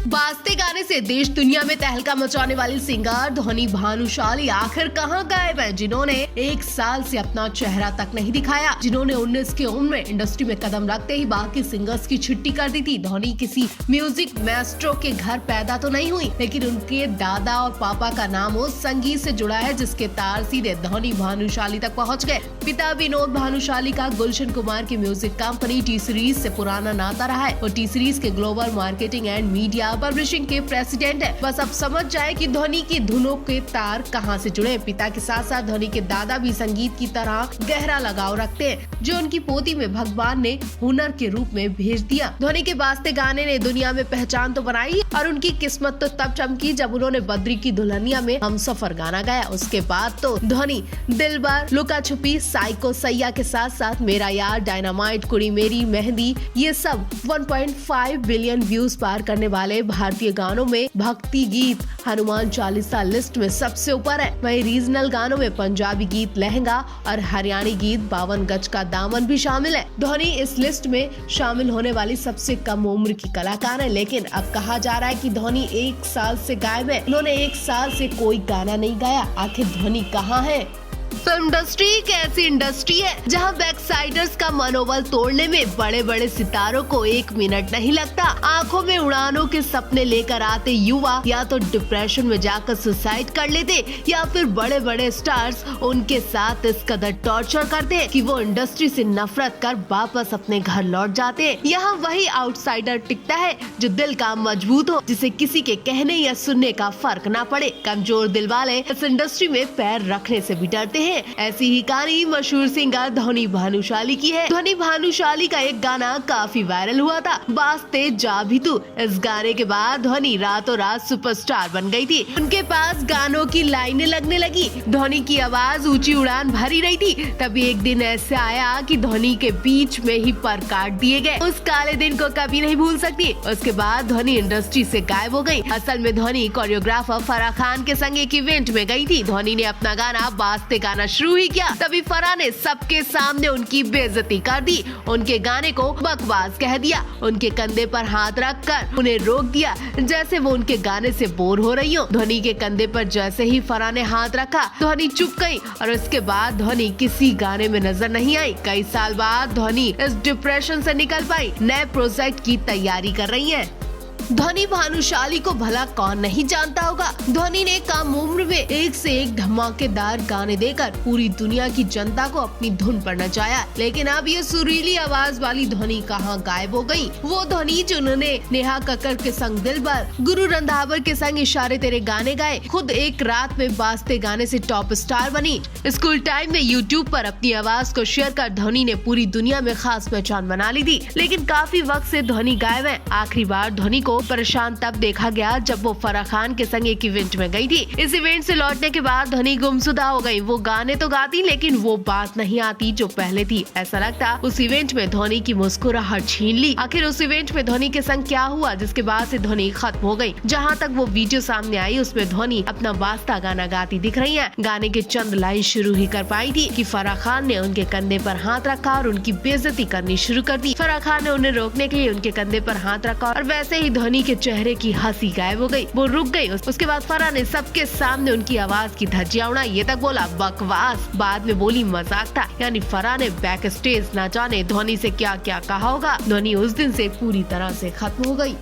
बास्ते गाने से देश दुनिया में तहलका मचाने वाली सिंगर धोनी भानुशाली आखिर कहां गायब है, जिन्होंने 1 साल से अपना चेहरा तक नहीं दिखाया, जिन्होंने 19 की उम्र में इंडस्ट्री में कदम रखते ही बाकी सिंगर्स की छुट्टी कर दी थी। धोनी किसी म्यूजिक मैस्ट्रो के घर पैदा तो नहीं हुई, लेकिन उनके दादा और पापा का नाम उस संगीत से जुड़ा है जिसके तार सीधे धोनी भानुशाली तक पहुँच गए। पिता विनोद भानुशाली का गुलशन कुमार की म्यूजिक कंपनी टी सीरीज से पुराना नाता रहा है और टी सीरीज के global marketing and media publishing के प्रेसिडेंट है। बस अब समझ जाए कि धोनी की धुनों के तार कहां से जुड़े। पिता के साथ साथ धोनी के दादा भी संगीत की तरह गहरा लगाव रखते हैं, जो उनकी पोती में भगवान ने हुनर के रूप में भेज दिया। धोनी के बास्ते गाने ने दुनिया में पहचान तो बनाई और उनकी किस्मत तो तब चमकी जब उन्होंने बद्री की दुल्हनिया में हमसफर गाना गाया। उसके बाद तो धोनी दिलबर, लुका छुपी, साइको सैया के साथ साथ मेरा यार, डायनामाइट, कुड़ी मेरी, मेहंदी, ये सब 1.5 बिलियन व्यूज पार करने वाले भारतीय गानों में भक्ति गीत हनुमान चालीसा लिस्ट में सबसे ऊपर है। वहीं रीजनल गानों में पंजाबी गीत लहंगा और हरियाणी गीत 52 गज का दामन भी शामिल है। धोनी इस लिस्ट में शामिल होने वाली सबसे कम उम्र की कलाकार है, लेकिन अब कहा जा रहा है कि धोनी 1 साल से गायब है। उन्होंने 1 साल से कोई गाना नहीं गाया। आखिर धोनी कहाँ है? फिल्म इंडस्ट्री एक ऐसी इंडस्ट्री है जहां बैकसाइडर्स का मनोबल तोड़ने में बड़े बड़े सितारों को 1 मिनट नहीं लगता। आंखों में उड़ानों के सपने लेकर आते युवा या तो डिप्रेशन में जाकर सुसाइड कर लेते या फिर बड़े बड़े स्टार्स उनके साथ इस कदर टॉर्चर करते हैं कि वो इंडस्ट्री से नफरत कर वापस अपने घर लौट जाते हैं। यहाँ वही आउटसाइडर टिकता है जो दिल का मजबूत हो, जिसे किसी के कहने या सुनने का फर्क न पड़े। कमजोर दिल वाले इस इंडस्ट्री में पैर रखने से भी डरते हैं। ऐसी ही कहानी मशहूर सिंगर धोनी भानुशाली की है। धोनी भानुशाली का एक गाना काफी वायरल हुआ था, बास्ते जा भी तू। इस गाने के बाद धोनी रातों रात सुपरस्टार बन गई थी। उनके पास गानों की लाइनें लगने लगी। धोनी की आवाज ऊंची उड़ान भरी रही थी। तभी एक दिन ऐसे आया कि धोनी के बीच में ही पर काट दिए गए। उस काले दिन को कभी नहीं भूल सकती। उसके बाद धोनी इंडस्ट्री से गायब हो गई। असल में धोनी कोरियोग्राफर फराह खान के संग एक इवेंट में गई थी। धोनी ने अपना गाना बास्ते गाना शुरू ही किया, तभी फराह ने सबके सामने उनकी बेइज्जती कर दी। उनके गाने को बकवास कह दिया। उनके कंधे पर हाथ रखकर उन्हें रोक दिया जैसे वो उनके गाने से बोर हो रही हो। धोनी के कंधे पर जैसे ही फराह ने हाथ रखा, धोनी चुप गई और उसके बाद धोनी किसी गाने में नजर नहीं आई। कई साल बाद धोनी इस डिप्रेशन से निकल पाई, नए प्रोजेक्ट की तैयारी कर रही है। धोनी भानुशाली को भला कौन नहीं जानता होगा। धोनी ने कम उम्र में एक से एक धमाकेदार गाने देकर पूरी दुनिया की जनता को अपनी धुन पर नचाया, लेकिन अब ये सुरीली आवाज वाली धोनी कहाँ गायब हो गई। वो धोनी जिन्होंने नेहा कक्कर के संग दिलबर, गुरु रंधावर के संग इशारे तेरे गाने गाए, खुद एक रात में बास्ते गाने से टॉप स्टार बनी। स्कूल टाइम में यूट्यूब पर अपनी आवाज को शेयर कर धोनी ने पूरी दुनिया में खास पहचान बना ली थी, लेकिन काफी वक्त से धोनी गायब है। आखिरी बार धोनी को परेशान तब देखा गया जब वो फराह खान के संग एक इवेंट में गई थी। इस इवेंट से लौटने के बाद धोनी गुमशुदा हो गई। वो गाने तो गाती लेकिन वो बात नहीं आती जो पहले थी। ऐसा लगता उस इवेंट में धोनी की मुस्कुराहट छीन ली। आखिर उस इवेंट में धोनी के संग क्या हुआ जिसके बाद से धोनी खत्म हो गई। जहाँ तक वो वीडियो सामने आई उसमें धोनी अपना बास्ता गाना गाती दिख रही है। गाने के चंद लाइन शुरू ही कर पाई थी कि फराह खान ने उनके कंधे पर हाथ रखा और उनकी बेइज्जती करनी शुरू कर दी। फराह खान ने उन्हें रोकने के लिए उनके कंधे पर हाथ रखा और वैसे ही धोनी के चेहरे की हंसी गायब हो गई। वो रुक गई। उसके बाद फराह ने सबके सामने उनकी आवाज की धज्जियां उड़ाई। ये तक बोला बकवास, बाद में बोली मजाक था। यानी फराह ने बैक स्टेज न जाने धोनी से क्या क्या कहा होगा। धोनी उस दिन से पूरी तरह से खत्म हो गई।